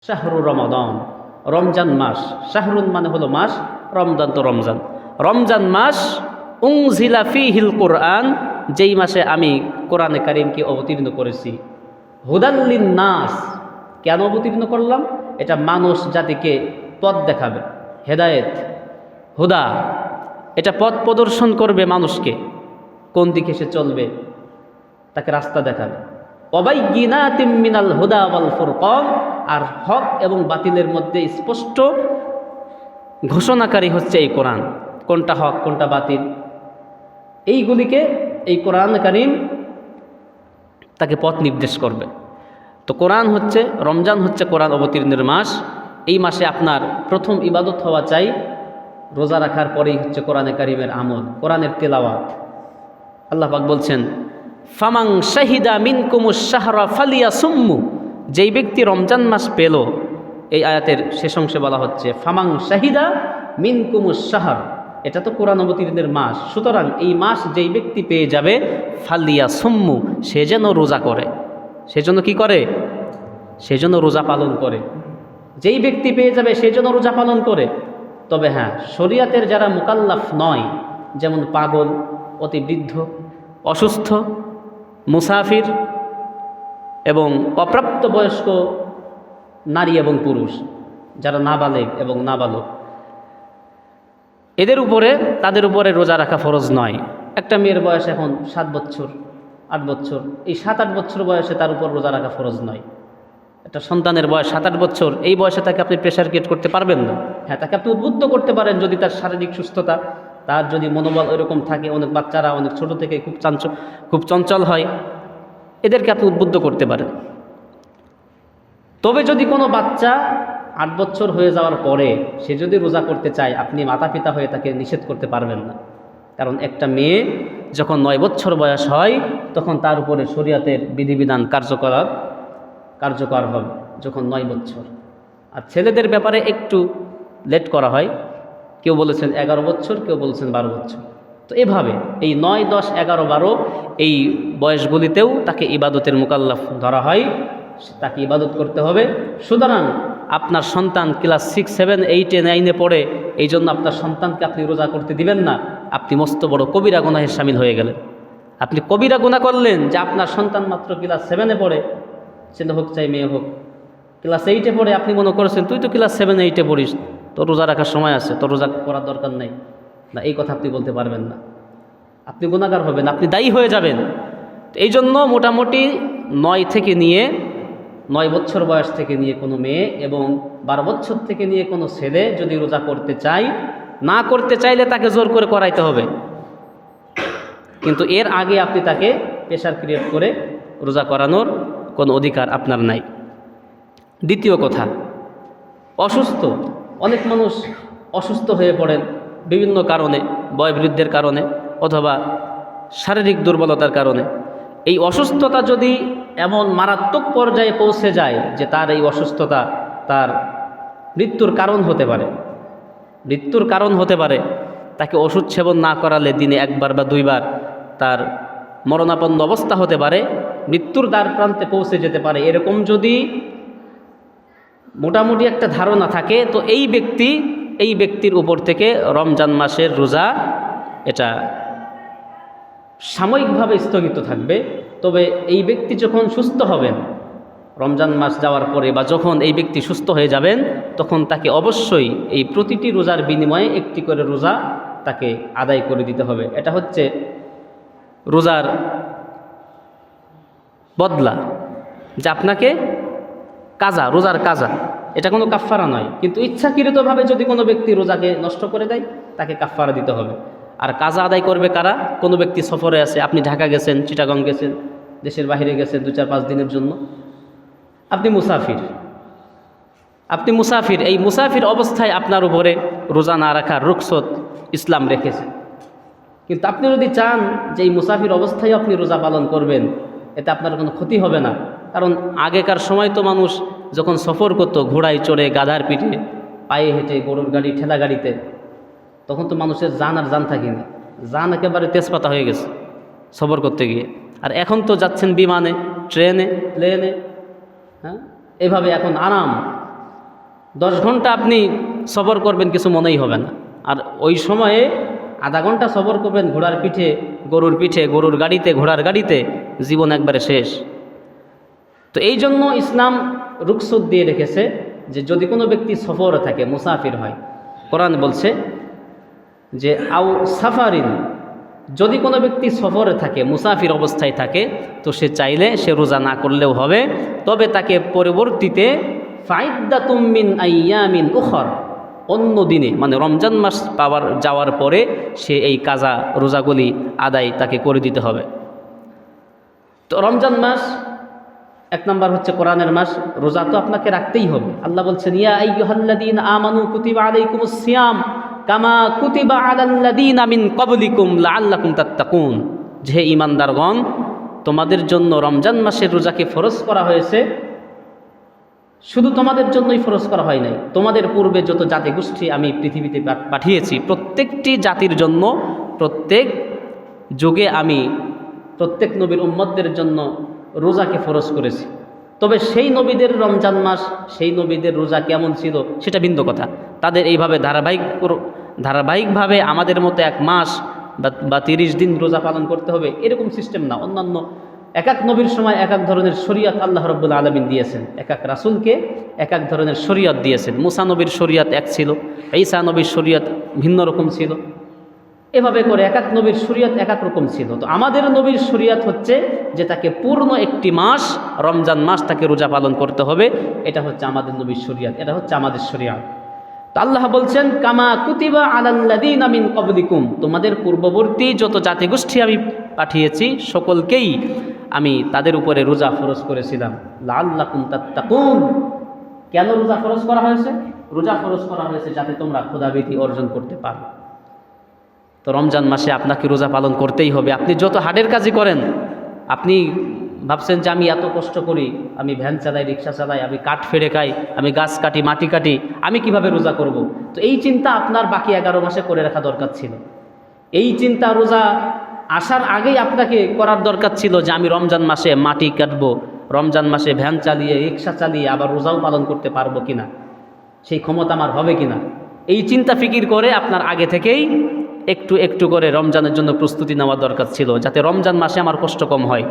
শাহরু রমাদান, রমজান মাস। শাহরুন মানে হলো মাস, রমজান তো রমজান। রমজান মাস উনজিলা ফীহিল কোরআন, যেই মাসে আমি কোরআনে কারীমকে অবতীর্ণ করেছি। হুদাল লিন্নাস, কেন অবতীর্ণ করলাম? এটা মানুষ জাতিকে পথ দেখাবে, হেদায়েত, হুদা, এটা পথ প্রদর্শন করবে মানুষকে, কোন দিকে সে চলবে তাকে রাস্তা দেখাবে। ওয়াবাইয়িনাতিম মিনাল হুদা ওয়াল ফুরকান, আর হক এবং বাতিলের মধ্যে স্পষ্ট ঘোষণাকারী হচ্ছে এই কোরআন, কোনটা হক কোনটা বাতিল এইগুলিকে এই কোরআন কারীম তাকে পথ নির্দেশ করবে। তো কোরআন হচ্ছে, রমজান হচ্ছে কোরআন অবতীর্ণের মাস। এই মাসে আপনার প্রথম ইবাদত হওয়া চাই রোজা রাখার পরেই হচ্ছে কোরআনে কারীমের আমল, কোরআনের তেলাওয়াত। আল্লাহ পাক বলছেন ফামাং শাহিদা মিনকুমুশ শাহরা ফালিয়াসুম্মু, যেই ব্যক্তি রমজান মাস পেল, এই আয়াতের শেষ অংশে বলা হচ্ছে ফামাং শাহিদা মিনকুমুশ শাহর, এটা তো কোরআন অবতীর্ণের মাস, সুতরাং এই মাস যেই ব্যক্তি পেয়ে যাবে ফালিয়াসুম্মু, সে যেন রোজা করে, সেজন্য কি করে? সেজন্য রোজা পালন করে। যেই ব্যক্তি পেয়ে যাবে সেজন্য রোজা পালন করে। তবে হ্যাঁ, শরিয়াতের যারা মুকাল্লাফ নয়, যেমন পাগল, অতি বৃদ্ধ, অসুস্থ, মুসাফির এবং অপ্রাপ্ত বয়স্ক নারী এবং পুরুষ, যারা নাবালেগ এবং নাবালক, এদের উপরে, তাদের উপরে রোজা রাখা ফরজ নয়। একটা মেয়ের বয়স এখন 7 বছর 8 বছর, এই 7-8 বছর বয়সে তার উপর রোজা রাখা ফরজ নয়। একটা সন্তানের বয়স 7-8 বছর, এই বয়সে তাকে আপনি প্রেশার ক্রিয়েট করতে পারবেন না। হ্যাঁ, তাকে আপনি উদ্বুদ্ধ করতে পারেন যদি তার শারীরিক সুস্থতা, তার যদি মনোবল এরকম থাকে। অনেক বাচ্চারা অনেক ছোট থেকে খুব চঞ্চল হয়, এদেরকে আপনি উদ্বুদ্ধ করতে পারেন। তবে যদি কোনো বাচ্চা 8 বছর হয়ে যাওয়ার পরে সে যদি রোজা করতে চায়, আপনি মাতা পিতা হয়ে তাকে নিষেধ করতে পারবেন না। কারণ একটা মেয়ে যখন 9 বছর বয়স হয় তখন তার উপরে শরিয়াতের বিধিবিধান কার্যকর হবে যখন 9 বছর। আর ছেলেদের ব্যাপারে একটু লেট করা হয়, কেউ বলেছেন 11 বছর, কেউ বলেছেন 12 বছর। তো এভাবে এই 9, 10, 11, 12 এই বয়সগুলিতেও তাকে ইবাদতের মুকাল্লাফ ধরা হয়, তাকে ইবাদত করতে হবে। সুতরাং আপনার সন্তান ক্লাস 6, 7, 8, 9 পড়ে, এই জন্য আপনার সন্তানকে আপনি রোজা করতে দিবেন না, আপনি মস্ত বড় কবিরা গুনাহে শামিল হয়ে গেলেন। আপনি কবিরা গুনাহ করলেন যে আপনার সন্তান মাত্র ক্লাস 7 পড়ে, ছেলে হোক চাই মেয়ে হোক, ক্লাস 8 পড়ে, আপনি মনে করেছেন তুই তো ক্লাস 7, 8 পড়িস, তোর রোজা রাখার সময় আছে, তোর রোজা করার দরকার নেই। না, এই কথা আপনি বলতে পারবেন না, আপনি গুনাহগার হবেন, আপনি দায়ী হয়ে যাবেন। এই জন্য মোটামুটি 9 থেকে নিয়ে 9 বছর বয়স থেকে নিয়ে কোনো মেয়ে এবং 12 বছর থেকে নিয়ে কোনো ছেলে যদি রোজা করতে চায়, না করতে চাইলে তাকে জোর করে করাইতে হবে। কিন্তু এর আগে আপনি তাকে প্রেশার ক্রিয়েট করে রোজা করানোর কোনো অধিকার আপনার নাই। দ্বিতীয় কথা, অসুস্থ, অনেক মানুষ অসুস্থ হয়ে পড়েন বিভিন্ন কারণে, বয়োবৃদ্ধের কারণে অথবা শারীরিক দুর্বলতার কারণে। এই অসুস্থতা যদি এমন মারাত্মক পর্যায়ে পৌঁছে যায় যে তার এই অসুস্থতা তার মৃত্যুর কারণ হতে পারে, তাকে ওষুধ সেবন না করালে দিনে 1 বার বা 2 বার তার মরণাপন্ন অবস্থা হতে পারে, মৃত্যুর দ্বার প্রান্তে পৌঁছে যেতে পারে, এরকম যদি মোটামুটি একটা ধারণা থাকে, তো এই ব্যক্তির উপর থেকে রমজান মাসের রোজা এটা সাময়িকভাবে স্থগিত থাকবে। তবে এই ব্যক্তি যখন সুস্থ হবেন, রমজান মাস যাওয়ার পরে বা যখন এই ব্যক্তি সুস্থ হয়ে যাবেন, তখন তাকে অবশ্যই এই প্রতিটি রোজার বিনিময়ে একটি করে রোজা তাকে আদায় করে দিতে হবে। এটা হচ্ছে রোজার বদলা, যে আপনাকে রোজার কাজা, এটা কোনো কাফফারা নয়। কিন্তু ইচ্ছাকৃতভাবে যদি কোনো ব্যক্তি রোজাকে নষ্ট করে দেয়, তাকে কাফফারা দিতে হবে। আর কাজা আদায় করবে কারা? কোনো ব্যক্তি সফরে আছে, আপনি ঢাকা গেছেন, চিটাগং গেছেন, দেশের বাইরে গেছেন 2-4-5 দিনের জন্য, আপনি মুসাফির, এই মুসাফির অবস্থায় আপনার উপরে রোজা না রাখার রুখসত ইসলাম রেখেছে। কিন্তু আপনি যদি চান যে এই মুসাফির অবস্থায় আপনি রোজা পালন করবেন, এতে আপনার কোনো ক্ষতি হবে না। কারণ আগেকার সময় তো মানুষ যখন সফর করতো ঘোড়ায় চড়ে, গাধার পিঠে, পায়ে হেঁটে, গরুর গাড়ি, ঠেলা গাড়িতে, তখন তো মানুষের জান আর জান থাকেনি, জান একেবারে তেজপাতা হয়ে গেছে সফর করতে গিয়ে। আর এখন তো যাচ্ছেন বিমানে, ট্রেনে, প্লেনে, হ্যাঁ, এভাবে এখন আরাম, 10 ঘন্টা আপনি সবর করবেন, কিছু মনেই হবে না। আর ওই সময়ে আধা ঘন্টা সবর করবেন ঘোড়ার পিঠে, গরুর গাড়িতে, ঘোড়ার গাড়িতে, জীবন একবারে শেষ। তো এই জন্য ইসলাম রুখসত দিয়ে রেখেছে যে যদি কোনো ব্যক্তি সফরে থাকে, মুসাফির হয়, কোরআন বলছে যে আউ সাফারিন, যদি কোনো ব্যক্তি সফরে থাকে, মুসাফির অবস্থায় থাকে, তো সে চাইলে সে রোজা না করলেও হবে, তবে তাকে পরবর্তীতে ফাইদ্দাতুম মিন আইয়ামিন উখর, অন্য দিনে মানে রমজান মাস যাওয়ার পরে সে এই কাজা রোজাগুলি আদায় তাকে করে দিতে হবে। তো রমজান মাস এক নম্বর হচ্ছে কোরআনের মাস, রোজা তো আপনাকে রাখতেই হবে। আল্লাহ বলছেন ইয়া আইয়ুহাল্লাযীনা আমানু কুতিবা আলাইকুমুস সিয়াম কামা কুতিবা আলাল্লাযীনা মিন ক্বাবলিকুম লাআল্লাকুম তাত্তাকুন, যে ঈমানদারগণ, তোমাদের জন্য রমজান মাসের রোজাকে ফরজ করা হয়েছে, শুধু তোমাদের জন্যই ফরজ করা হয় নাই, তোমাদের পূর্বে যত জাতিগোষ্ঠী আমি পৃথিবীতে পাঠিয়েছি প্রত্যেকটি জাতির জন্য, প্রত্যেক যুগে আমি প্রত্যেক নবীর উম্মতদের জন্য রোজাকে ফরজ করেছি। তবে সেই নবীদের রমজান মাস, সেই নবীদের রোজা কেমন ছিল সেটা ভিন্ন কথা। তাদের এইভাবে ধারাবাহিকভাবে আমাদের মতো এক মাস বা 30 দিন রোজা পালন করতে হবে এরকম সিস্টেম না। অন্যান্য এক এক নবীর সময় এক এক ধরনের শরীয়ত আল্লাহ রাব্বুল আলামিন দিয়েছেন, এক এক রাসূলকে এক এক ধরনের শরীয়ত দিয়েছেন। মুসা নবীর শরীয়ত এক ছিল, ঈসা নবীর শরীয়ত ভিন্ন রকম ছিল, এভাবে করে এক এক নবীর শরীয়ত এক এক রকম ছিল। তো আমাদের নবীর শরীয়ত হচ্ছে যে তাকে পূর্ণ একটি মাস, রমজান মাস তাকে রোজা পালন করতে হবে, এটা হচ্ছে আমাদের নবীর শরীয়ত, এটা হচ্ছে আমাদের শরীয়ত। তো আল্লাহ বলছেন কামা কুতিবা আলাল্লাযীনা মিন ক্বাবলিকুম, তোমাদের পূর্ববর্তী যত জাতিগোষ্ঠী আমি পাঠিয়েছি সকলকেই আমি তাদের উপরে রোজা ফরজ করেছিলাম, লাআল্লাকুম তাত্তাকুন। কেন রোজা ফরজ করা হয়েছে? রোজা ফরজ করা হয়েছে যাতে তোমরা খোদাভীতি অর্জন করতে পারো। তো রমজান মাসে আপনাকে রোজা পালন করতেই হবে। আপনি যত হাডের কাজই করেন, আপনি ভাবছেন যে আমি এত কষ্ট করি, আমি ভ্যান চালাই, রিক্সা চালাই, আমি কাঠ ফেড়ে খাই, আমি গাছ কাটি, মাটি কাটি, আমি কিভাবে রোজা করব? তো এই চিন্তা আপনার বাকি 11 মাসে করে রাখা দরকার ছিল। এই চিন্তা রোজা আসার আগেই আপনাকে করার দরকার ছিল যে আমি রমজান মাসে মাটি কাটবো, রমজান মাসে ভ্যান চালিয়ে, রিক্সা চালিয়ে আবার রোজাও পালন করতে পারবো কিনা, সেই ক্ষমতা আমার হবে কিনা। এই চিন্তা ফিকির করে আপনার আগে থেকেই একটু একটু করে রমজানের জন্য প্রস্তুতি নেওয়া দরকার ছিল, যাতে রমজান মাসে আমার কষ্ট কম হয়।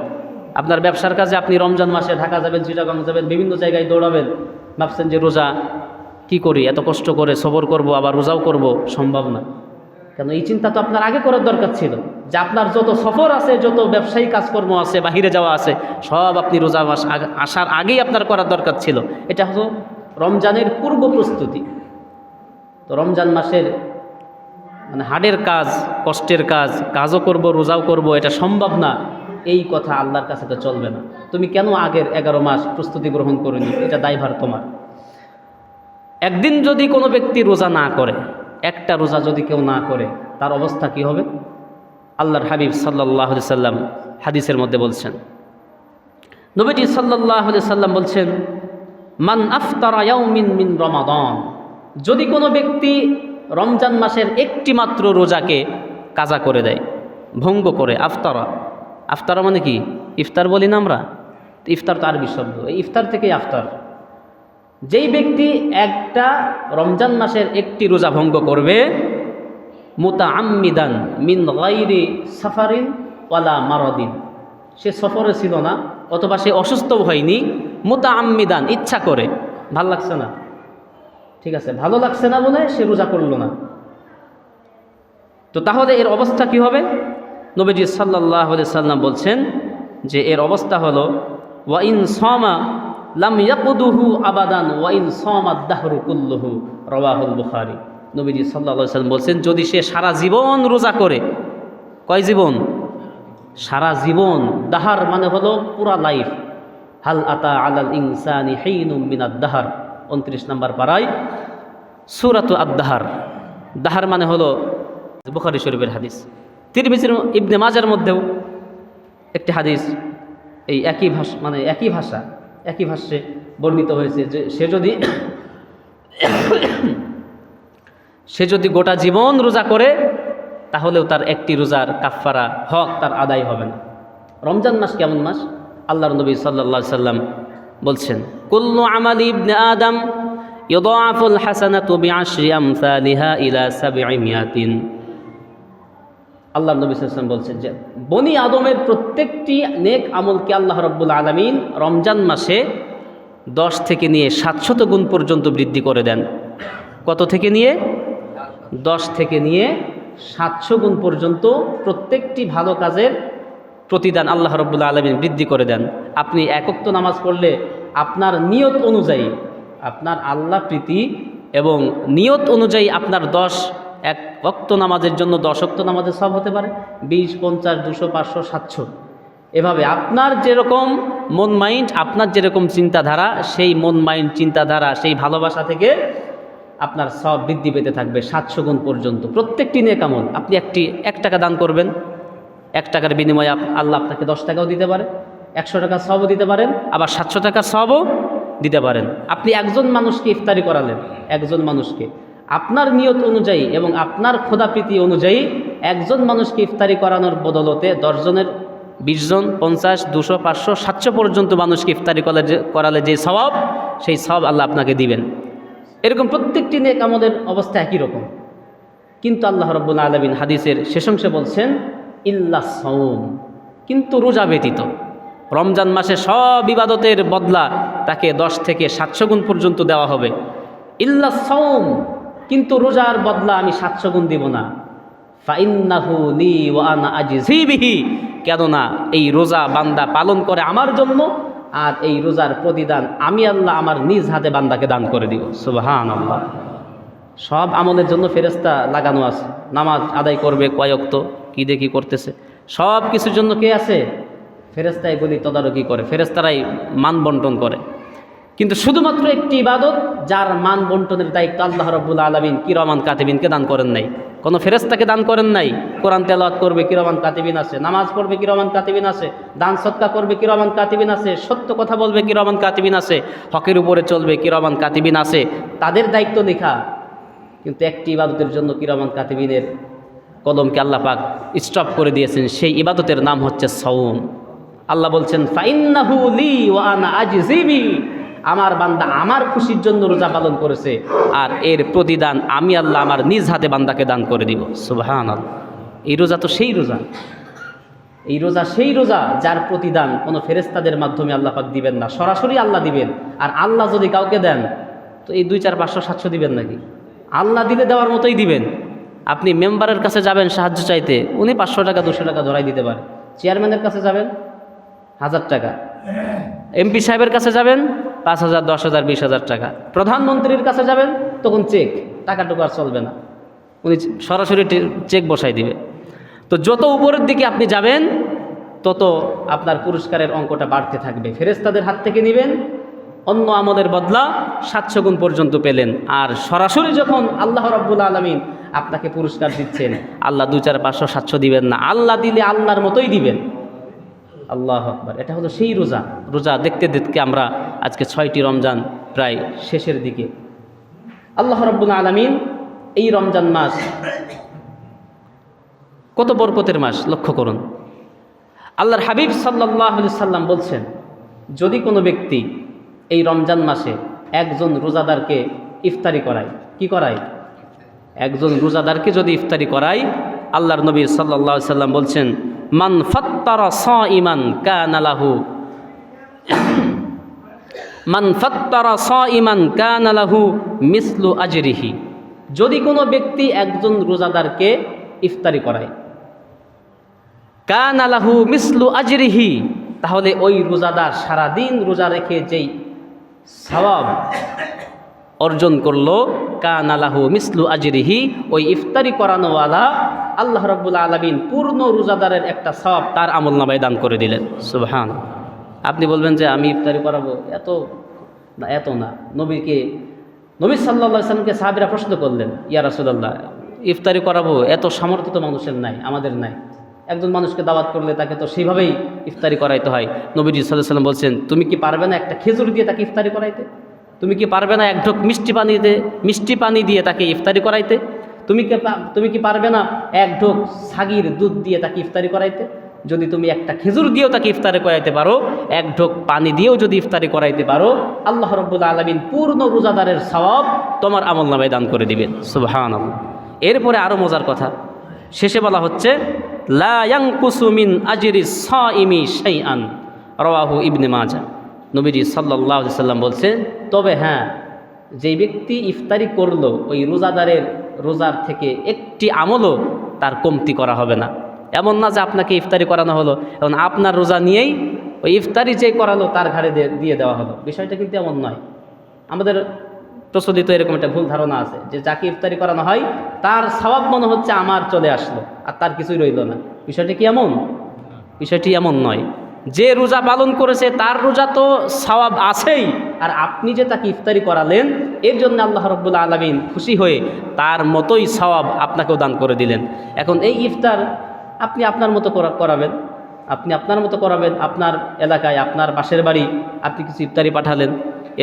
আপনার ব্যবসার কাজে আপনি রমজান মাসে ঢাকা যাবেন, চিটাগাং যাবেন, বিভিন্ন জায়গায় দৌড়াবেন, ভাবছেন যে রোজা কি করি, এত কষ্ট করে সবর করব আবার রোজাও করব, সম্ভব না। কেন? এই চিন্তা তো আপনার আগে করার দরকার ছিল যে আপনার যত সফর আছে, যত ব্যবসায়ী কাজকর্ম আছে, বাহিরে যাওয়া আছে, সব আপনি রোজা মাস আসার আগেই আপনার করার দরকার ছিল। এটা হলো রমজানের পূর্ব প্রস্তুতি। তো রমজান মাসের মানে হাডের কাজ, কষ্টের কাজ, কাজও করব রোজাও করব, এটা সম্ভব না, এই কথা আল্লাহর কাছে তো চলবে না। তুমি কেন আগের 11 মাস প্রস্তুতি গ্রহণ করেনি, এটা দায়ভার তোমার। একদিন যদি কোনো ব্যক্তি রোজা না করে, একটা রোজা যদি কেউ না করে, তার অবস্থা কি হবে? আল্লাহর হাবিব সাল্লাল্লাহু আলাইহি সাল্লাম হাদিসের মধ্যে বলছেন, নবীজি সাল্লাল্লাহু আলাইহি সাল্লাম বলছেন, মান আফতারা ইয়াউমিন মিন রমাদান, যদি কোনো ব্যক্তি রমজান মাসের একটি মাত্র রোজাকে কাজা করে দেয়, ভঙ্গ করে, আফতারা মানে কি? ইফতার বলি না আমরা, ইফতার তো আরবি শব্দ, এই ইফতার থেকেই আফতার। যেই ব্যক্তি একটা রমজান মাসের একটি রোজা ভঙ্গ করবে, মুতাআম্মিদান মিন গায়রি সাফারিন ওয়ালা মারাদিন, সে সফরে ছিল না অথবা সে অসুস্থ হয়নি, মুতাআম্মিদান, ইচ্ছা করে, ভাল লাগছে না, ঠিক আছে, ভালো লাগছে না বলে সে রোজা করল না, তো তাহলে এর অবস্থা কি হবে? নবীজি সাল্লাল্লাহু আলাইহি সাল্লাম বলছেন যে এর অবস্থা হলো ওয়া ইন সামা লাম ইয়াকুদুহু আবাদান ওয়া ইন সামা দাহরু কুল্লুহু, রাওয়াহুল বুখারী। নবীজি সাল্লাল্লাহু আলাইহি সাল্লাম বলছেন, যদি সে সারা জীবন রোজা করে, কয় জীবন? সারা জীবন, দাহার মানে হলো পুরা লাইফ। হাল আতা আলাল ইনসানি হিনুম মিনাদ দাহার, 29 নম্বর পারায় সূরাতু আদ-দাহার। দাহার মানে হলো, বুখারী শরীফের হাদিস। তিরমিজির ইবনে মাজার মধ্যেও একটি হাদিস এই একই ভাষা, মানে একই ভাষ্যে বর্ণিত হয়েছে যে সে যদি গোটা জীবন রোজা করে, তাহলেও তার একটি রোজার কাফফারা হক তার আদায় হবে না। রমজান মাস কেমন মাস? আল্লাহর নবী সাল্লাল্লাহু আলাইহি সাল্লাম বলছেন, কুল্লু আমালি ইবনে আদম ইউদাআফুল হাসানাতু বিআশরি আমসালিহা ইলা 700। আল্লাহ নবী সাল্লাল্লাহু আলাইহি ওয়াসাল্লাম বলছেন যে বনি আদমের প্রত্যেকটি নেক আমলকে আল্লাহ রাব্বুল আলামিন রমজান মাসে 10 থেকে নিয়ে 700 গুণ পর্যন্ত বৃদ্ধি করে দেন। কত থেকে নিয়ে? 10 থেকে নিয়ে 700 গুণ পর্যন্ত প্রত্যেকটি ভালো কাজের প্রতিদান আল্লাহ রাব্বুল আলামিন বৃদ্ধি করে দেন। আপনি এক ওয়াক্ত নামাজ পড়লে আপনার নিয়ত অনুযায়ী, আপনার আল্লাহ প্রীতি এবং নিয়ত অনুযায়ী আপনার এক ওয়াক্ত নামাজের জন্য 10 ওয়াক্ত নামাজের সওয়াব হতে পারে, 20, 50, 200, 500, 700। এভাবে আপনার যেরকম মন মাইন্ড, আপনার যেরকম চিন্তাধারা, সেই মন মাইন্ড চিন্তাধারা, সেই ভালোবাসা থেকে আপনার সওয়াব বৃদ্ধি পেতে থাকবে 700 গুণ পর্যন্ত। প্রত্যেকটি নেক আমল আপনি 1 টাকা দান করবেন, 1 টাকার বিনিময়ে আল্লাহ আপনাকে 10 টাকাও দিতে পারে, 100 টাকার সওয়াবও দিতে পারেন, আবার 700 টাকার সওয়াবও দিতে পারেন। আপনি একজন মানুষকে ইফতারি করালেন, একজন মানুষকে আপনার নিয়ত অনুযায়ী এবং আপনার খোদাপ্রীতি অনুযায়ী একজন মানুষকে ইফতারি করানোর বদলতে 10 জনের 20 জন, 50, 200, 500, 700 পর্যন্ত মানুষকে ইফতারি করালে যে সওয়াব, সেই সওয়াব আল্লাহ আপনাকে দিবেন। এরকম প্রত্যেকটি নেক আমলের অবস্থা একই রকম। কিন্তু আল্লাহ রাব্বুল আলামিন হাদিসের শেষাংশে বলছেন ইল্লা সাওম, কিন্তু রোজা ব্যতীত। রমজান মাসে সব ইবাদতের বদলা তাকে 10 থেকে 700 গুণ পর্যন্ত দেওয়া হবে। ইল্লা সাওম, কিন্তু রোজার বদলা আমি 700 গুণ দিব না। ফাইন্নাহু লি ওয়া আনা আজজি বিহি, কেননা এই রোজা বান্দা পালন করে আমার জন্য, আর এই রোজার প্রতিদান আমি আল্লাহ আমার নিজ হাতে বান্দাকে দান করে দিব। সুবহানাল্লাহ। সব আমলের জন্য ফেরেশতা লাগানো আছে। নামাজ আদায় করবে কয় ওয়াক্ত, কি দেখি করতেছে, সব কিছুর জন্য কে আছে? ফেরেশতা এগুলি তদারকি করে, ফেরেশতারাই মান বন্টন করে। কিন্তু শুধুমাত্র একটি ইবাদত যার মান বন্টনের দায়িত্ব আল্লাহ রাব্বুল আলামিন কিরামান কাতিবিনকে দান করেন নাই, কোনো ফেরেশতাকে দান করেন নাই। কোরআন তেলাওয়াত করবে কিরামান কাতিবিন আছে, নামাজ পড়বে কিরামান কাতিবিন আছে, দান সদকা করবে কিরামান কাতিবিন আছে, সত্য কথা বলবে কিরামান কাতিবিন আছে, হকের উপরে চলবে কিরামান কাতিবিন আছে, তাদের দায়িত্ব লেখা। কিন্তু একটি ইবাদতের জন্য কিরামান কাতিবিনের কলমকে আল্লাহ পাক স্টপ করে দিয়েছেন, সেই ইবাদতের নাম হচ্ছে সাওম। আল্লাহ বলছেন ফাইন্নাহু লি ওয়া আনা আজজি বিহি, আমার বান্দা আমার খুশির জন্য রোজা পালন করেছে, আর এর প্রতিদান আমি আল্লাহ আমার নিজ হাতে বান্দাকে দান করে দিব। সুবহানাল্লাহ। এই রোজা তো সেই রোজা, এই রোজা সেই রোজা যার প্রতিদান কোনো ফেরেশতাদের মাধ্যমে আল্লাহ পাক দিবেন না, সরাসরি আল্লাহ দিবেন। আর আল্লাহ যদি কাউকে দেন তো এই 2, 4, 500, 700 দিবেন নাকি? আল্লাহ দিলে দেওয়ার মতোই দিবেন। আপনি মেম্বারের কাছে যাবেন সাহায্য চাইতে, উনি 500 টাকা 200 টাকা ধরাই দিতে পারে। চেয়ারম্যানের কাছে যাবেন 1000 টাকা, এমপি সাহেবের কাছে যাবেন 5000, 10,000, 20,000 টাকা, প্রধানমন্ত্রীর কাছে যাবেন তখন চেক, টাকাটুকু আর চলবে না, উনি সরাসরি চেক বসাই দিবে। তো যত উপরের দিকে আপনি যাবেন তত আপনার পুরস্কারের অঙ্কটা বাড়তে থাকবে। ফেরেশতাদের হাত থেকে নেবেন, অন্য আমলের বদলা 700 গুণ পর্যন্ত পেলেন। আর সরাসরি যখন আল্লাহ রাব্বুল আলামিন আপনাকে পুরস্কার দিচ্ছেন, আল্লাহ 2, 4, 500, 700 দিবেন না, আল্লাহ দিলে আল্লাহর মতোই দিবেন। আল্লাহ আকবার। এটা হলো সেই রোজা। রোজা দেখতে দেখতে আমরা আজকে 6টি রমজান প্রায় শেষের দিকে। আল্লাহ রাব্বুল আলামিন এই রমজান মাস কত বরকতের মাস লক্ষ্য করুন। আল্লাহর হাবিব সাল্লাল্লাহু আলাইহি সাল্লাম বলছেন, যদি কোনো ব্যক্তি এই রমজান মাসে একজন রোজাদারকে ইফতারি করায়, কি করায়? একজন রোজাদারকে যদি ইফতারি করায়, আল্লাহর নবী সাল্লাল্লাহু আলাইহি সাল্লাম বলছেন, মান ফাত্তারা সাইমান কানা লাহু মান ফাত্তারা সাইমান কানা লাহু মিসলু আজরিহি। যদি কোনো ব্যক্তি একজন রোজাদারকে ইফতারি করায়, কানা লাহু মিসলু আজরিহি, তাহলে ওই রোজাদার সারাদিন রোজা রেখে যেই সওয়াব অর্জন করলো, কানা লাহু মিসলু আজরিহি, ওই ইফতারি করানোওয়ালা আল্লাহ রাব্বুল আলামিন পূর্ণ রোজাদারের একটা সওয়াব তার আমলনামায় দান করে দিলেন। সুবহান। আপনি বলবেন যে আমি ইফতারি করাবো, এত না। নবী সাল্লাল্লাহু আলাইহি ওয়াসাল্লামকে সাহাবীরা প্রশ্ন করলেন, ইয়া রাসূলুল্লাহ, ইফতারি করাবো, এত সামর্থ্য তো মানুষের নাই, আমাদের নাই। একজন মানুষকে দাওয়াত করলে তাকে তো সেইভাবেই ইফতারি করাইতে হয়। নবীজি সাল্লাল্লাহু আলাইহি ওয়াসাল্লাম বলছেন, তুমি কি পারবে না একটা খেজুর দিয়ে তাকে ইফতারি করাইতে? তুমি কি পারবে না এক ঢোক মিষ্টি পানি দিয়ে তাকে ইফতারি করাইতে? তুমি কি পারবে না এক ঢোক ছাগির দুধ দিয়ে তাকে ইফতারি করাইতে? যদি তুমি একটা খেজুর দিয়েও তাকে ইফতারি করাইতে পারো, এক ঢোক পানি দিয়েও যদি ইফতারি করাইতে পারো, আল্লাহ রাব্বুল আলামিন পূর্ণ রোজাদারের সওয়াব তোমার আমলনামায় দান করে দিবেন। সুবহানাল্লাহ। এরপরে আরও মজার কথা, শেষে বলা হচ্ছে লা ইয়ানকুসু মিন আজরিস সাইমি শাইআন, রাওয়াহু ইবনে মাজাহ। নবীজি সাল্লাল্লাহু আলাইহি সাল্লাম বলছেন, তবে হ্যাঁ, যেই ব্যক্তি ইফতারি করলো ওই রোজাদারের রোজার থেকে একটি আমলও তার কমতি করা হবে না। এমন না যে আপনাকে ইফতারি করানো হলো, এবং আপনার রোজা নিয়েই ওই ইফতারি যে করালো তার ঘাড়ে দিয়ে দেওয়া হলো। বিষয়টা কিন্তু এমন নয়। আমাদের প্রচলিত এরকম একটা ভুল ধারণা আছে যে যাকে ইফতারি করানো হয় তার সওয়াব মনে হচ্ছে আমার চলে আসলো আর তার কিছুই রইল না। বিষয়টা কি এমন? বিষয়টি এমন নয়। যে রোজা পালন করেছে তার রোজা তো সওয়াব আছেই, আর আপনি যে তাকে ইফতারি করালেন এর জন্য আল্লাহ রাব্বুল আলামিন খুশি হয়ে তার মতোই সওয়াব আপনাকেও দান করে দিলেন। এখন এই ইফতার আপনি আপনার মতো করাবেন, আপনি আপনার মতো করাবেন। আপনার এলাকায়, আপনার পাশের বাড়ি আপনি কিছু ইফতারি পাঠালেন,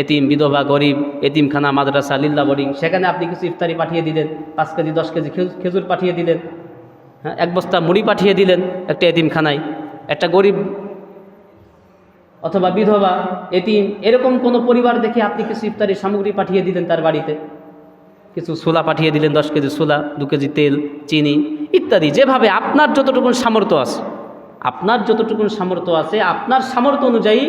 এতিম, বিধবা, গরিব, এতিমখানা, মাদ্রাসা, লিল্লা বোর্ডিং, সেখানে আপনি কিছু ইফতারি পাঠিয়ে দিলেন, 5 কেজি 10 কেজি খেজুর পাঠিয়ে দিলেন, হ্যাঁ, 1 বস্তা মুড়ি পাঠিয়ে দিলেন একটা এতিমখানায়। একটা গরিব অথবা বিধবা, এতিম, এরকম কোনো পরিবার দেখে আপনি কিছু ইফতারি সামগ্রী পাঠিয়ে দিলেন তার বাড়িতে, কিছু ছোলা পাঠিয়ে দিলেন, 10 কেজি ছোলা, 2 কেজি তেল, চিনি ইত্যাদি। যেভাবে আপনার যতটুকুন সামর্থ্য আছে, আপনার যতটুকুন সামর্থ্য আছে, আপনার সামর্থ্য অনুযায়ী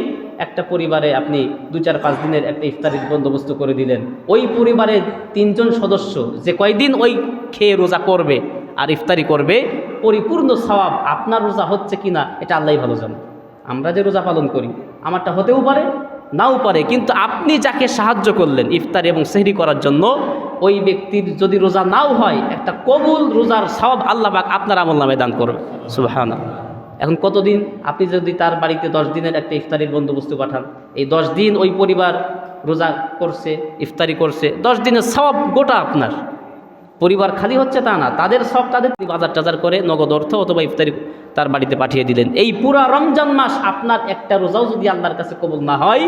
একটা পরিবারে আপনি 2-4-5 দিনের একটা ইফতারির বন্দোবস্ত করে দিলেন। ওই পরিবারের 3 জন সদস্য যে কয়দিন ওই খেয়ে রোজা করবে আর ইফতারি করবে, পরিপূর্ণ সওয়াব আপনার রোজা হচ্ছে কিনা এটা আল্লাহই ভালো জানে। আমরা যে রোজা পালন করি আমারটা হতেও পারে, নাও পারে, কিন্তু আপনি যাকে সাহায্য করলেন ইফতারি এবং সেহরি করার জন্য, ওই ব্যক্তির যদি রোজা নাও হয়, একটা কবুল রোজার সওয়াব আল্লাহ পাক আপনার আমলনামায় দান করবে। সুবহানাল্লাহ। এখন কতদিন আপনি যদি তার বাড়িতে 10 দিনের একটা ইফতারির বন্দোবস্ত পাঠান, এই 10 দিন ওই পরিবার রোজা করছে, ইফতারি করছে, 10 দিনের সওয়াব গোটা আপনার। পরিবার খালি হচ্ছে তা না, তাদের সব তাদের বাজার টাজার করে নগদ অর্থ অথবা ইফতারি তার বাড়িতে পাঠিয়ে দিলেন। এই পুরা রমজান মাস আপনার একটা রোজাও যদি আল্লাহর কাছে কবুল না হয়,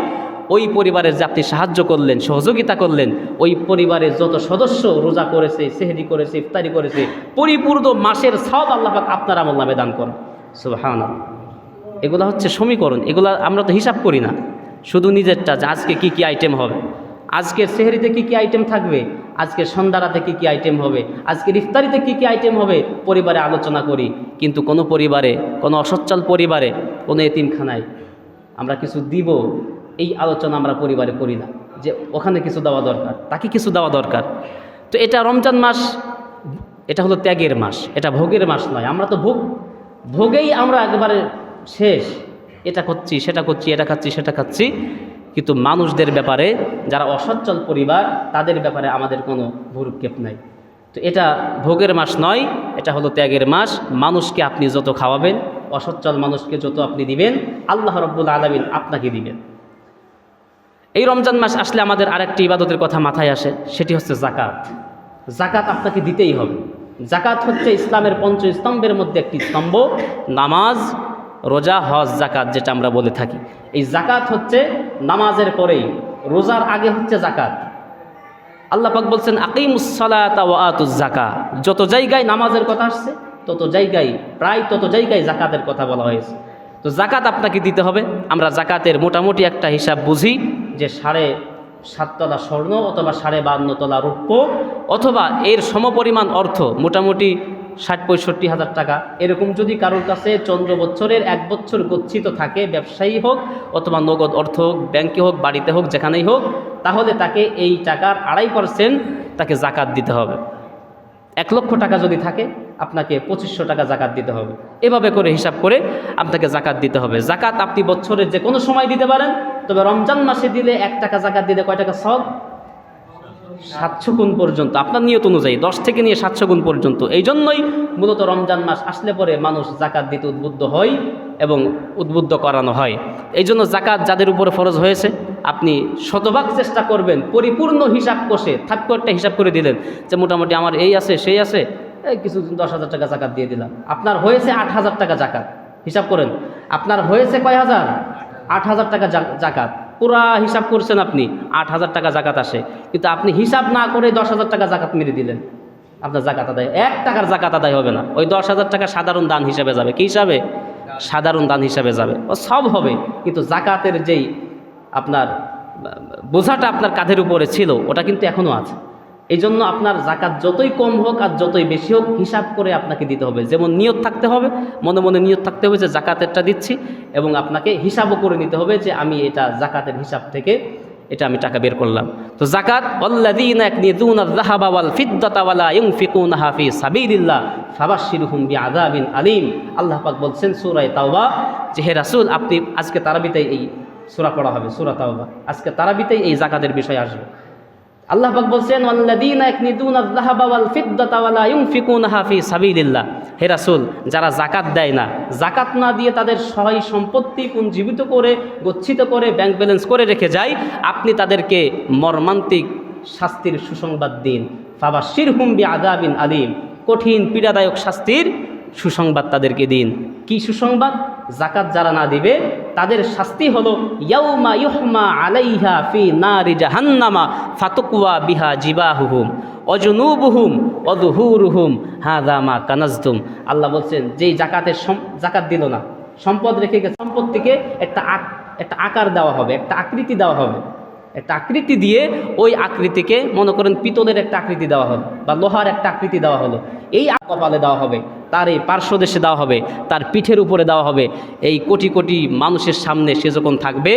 ওই পরিবারের যে আপনি সাহায্য করলেন, সহযোগিতা করলেন, ওই পরিবারের যত সদস্য রোজা করেছে, সেহরি করেছে, ইফতারি করেছে, পরিপূর্ণ মাসের সওয়াব আল্লাহ পাক আপনার আমলনামায় দান করেন। সুবহানাল্লাহ। এগুলা হচ্ছে সমীকরণ, এগুলা আমরা তো হিসাব করি না, শুধু নিজেরটা যে আজকে কি কি আইটেম হবে, আজকের সেহরিতে কি কি আইটেম থাকবে, আজকের সন্ধ্যারাতে কি কি আইটেম হবে, আজকের ইফতারিতে কি কি আইটেম হবে, পরিবারে আলোচনা করি। কিন্তু কোনো পরিবারে, কোনো অসচ্ছল পরিবারে, কোনো এতিমখানায় আমরা কিছু দিব, এই আলোচনা আমরা পরিবারে করি না যে ওখানে কিছু দেওয়া দরকার, তাকে কিছু দেওয়া দরকার। তো এটা রমজান মাস, এটা হলো ত্যাগের মাস, এটা ভোগের মাস নয়। আমরা তো ভোগেই আমরা একেবারে শেষ, এটা করছি, সেটা করছি, এটা খাচ্ছি, সেটা খাচ্ছি। কিন্তু মানুষদের ব্যাপারে, যারা অসচ্ছল পরিবার, তাদের ব্যাপারে আমাদের কোনো ভ্রুক্ষেপ নাই। তো এটা ভোগের মাস নয়, এটা হলো ত্যাগের মাস। মানুষকে আপনি যত খাওয়াবেন, অসচ্ছল মানুষকে যত আপনি দিবেন, আল্লাহ রাব্বুল আলামিন আপনাকে দিবেন। এই রমজান মাস আসলে আমাদের আরেকটি ইবাদতের কথা মাথায় আসে, সেটি হচ্ছে জাকাত। জাকাত আপনাকে দিতেই হবে। জাকাত হচ্ছে ইসলামের 5 স্তম্ভের মধ্যে একটি স্তম্ভ। নামাজ, রোজা, হজ, জাকাত যেটা আমরা বলে থাকি। এই জাকাত হচ্ছে নামাজের পরেই, রোজার আগে হচ্ছে জাকাত। আল্লাহ পাক বলছেন আকিমুস সালাতা ওয়া আতুজ যাকাত। যত জায়গায় নামাজের কথা আসছে তত জায়গায়, প্রায় তত জায়গায় জাকাতের কথা বলা হয়েছে। তো জাকাত আপনাকে দিতে হবে। আমরা জাকাতের মোটামুটি একটা হিসাব বুঝি যে 7.5 তলা স্বর্ণ অথবা 52.5 তলা রৌপ্য, অথবা এর সমপরিমাণ অর্থ, মোটামুটি 60-65 হাজার টাকা। এরকম যদি কারোর কাছে চন্দ্র বছরের 1 বছর গচ্ছিত থাকে, ব্যবসায়ী হোক অথবা নগদ অর্থ হোক, ব্যাংকে হোক, বাড়িতে হোক, যেখানেই হোক, তাহলে তাকে এই টাকার 2.5% তাকে জাকাত দিতে হবে। 1 লক্ষ টাকা যদি থাকে, আপনাকে 2500 টাকা জাকাত দিতে হবে। এভাবে করে হিসাব করে আপনাকে জাকাত দিতে হবে। জাকাত আপনি বছরের যে কোনো সময় দিতে পারেন, তবে রমজান মাসে দিলে 1 টাকা জাকাত দিলে কয় টাকা সওয়াব? 700 গুণ পর্যন্ত, আপনার নিয়ত অনুযায়ী 10 থেকে নিয়ে 700 গুণ পর্যন্ত। এই জন্যই মূলত রমজান মাস আসলে পরে মানুষ জাকাত দিতে উদ্বুদ্ধ হয় এবং উদ্বুদ্ধ করানো হয়। এই জন্য জাকাত যাদের উপরে ফরজ হয়েছে, আপনি শতভাগ চেষ্টা করবেন পরিপূর্ণ হিসাব কষে, থাকতে একটা হিসাব করে দিলেন যে মোটামুটি আমার এই আছে, সেই আছে, কিছু 10,000 টাকা জাকাত দিয়ে দিলাম। আপনার হয়েছে 8,000 টাকা জাকাত। হিসাব করেন, আপনার হয়েছে কয় হাজার? 8,000 টাকা জাকাত। পুরা হিসাব করছেন আপনি, 8,000 টাকা জাকাত আসে, কিন্তু আপনি হিসাব না করে 10,000 টাকা জাকাত মেরে দিলেন। আপনার জাকাত আদায় 1 টাকার জাকাত আদায় হবে না। ওই 10,000 টাকা সাধারণ দান হিসাবে যাবে। কি হিসাবে? সাধারণ দান হিসাবে যাবে, ও সব হবে, কিন্তু জাকাতের যেই আপনার বোঝাটা আপনার কাঁধের উপরে ছিল ওটা কিন্তু এখনও আছে। এই জন্য আপনার জাকাত যতই কম হোক আর যতই বেশি হোক হিসাব করে আপনাকে দিতে হবে। যেমন নিয়ত থাকতে হবে, মনে মনে নিয়ত থাকতে হবে যে জাকাতেরটা দিচ্ছি, এবং আপনাকে হিসাবও করে নিতে হবে যে আমি এটা জাকাতের হিসাব থেকে এটা আমি টাকা বের করলাম। তো জাকাত ওয়াল্লাযীনা ইয়াকনিযুনা আয-যাহাবা ওয়াল ফিদ্দাতা ওয়ালা ইউনফিকুনাহা ফি সাবিলিল্লাহ ফাবাশশিরহুম বিআযাবিন আলীম। আল্লাহ পাক বলছেন সূরা তাওবা যে হে রাসূল, আপনি আজকে তারাবিতে এই সূরা পড়া হবে, সূরা তাওবা, আজকে তারাবিতেই এই জাকাতের বিষয় আসবে। আল্লাহ পাক বলছেন ওয়াল্লাযীনা ইয়াকনিযুনা আয-যাহাবা ওয়াল ফিদ্দাতা ওয়ালা ইউনফিকুনাহা ফি সাবিলিল্লাহ। হে রাসূল, যারা জাকাত দেয় না, জাকাত না দিয়ে তাদের সহায় সম্পত্তি পুঞ্জীবিত করে গচ্ছিত করে ব্যাংক ব্যালেন্স করে রেখে যায়, আপনি তাদেরকে মর্মান্তিক শাস্তির সুসংবাদ দিন। ফাবাশশিরহুম বিআযাবিন আলীম, কঠিন পীড়াদায়ক শাস্তির সুসংবাদ তাদেরকে দিন। কি সুসংবাদ? জাকাত যারা না দিবে তাদের শাস্তি হলো ইয়াউমা ইউহমা আলাইহা ফি নারি জাহান্নামা ফাতুকওয়া বিহা জিবাহুহুম অজুনুবুহুম অযুহুরুহুম হাযা মা কানাজতুম। আল্লাহ বলছেন যেই জাকাত দিল না, সম্পদ রেখে গেছে, সম্পত্তিকে একটা আকার দেওয়া হবে, একটা আকৃতি দেওয়া হবে, একটা আকৃতি দিয়ে ওই আকৃতিকে মনে করেন পিতলের একটা আকৃতি দেওয়া হলো বা লোহার একটা আকৃতি দেওয়া হলো, এই কপালে দেওয়া হবে, তার এই পার্শ্বদেশে দেওয়া হবে, তার পিঠের উপরে দেওয়া হবে। এই কোটি কোটি মানুষের সামনে সে যখন থাকবে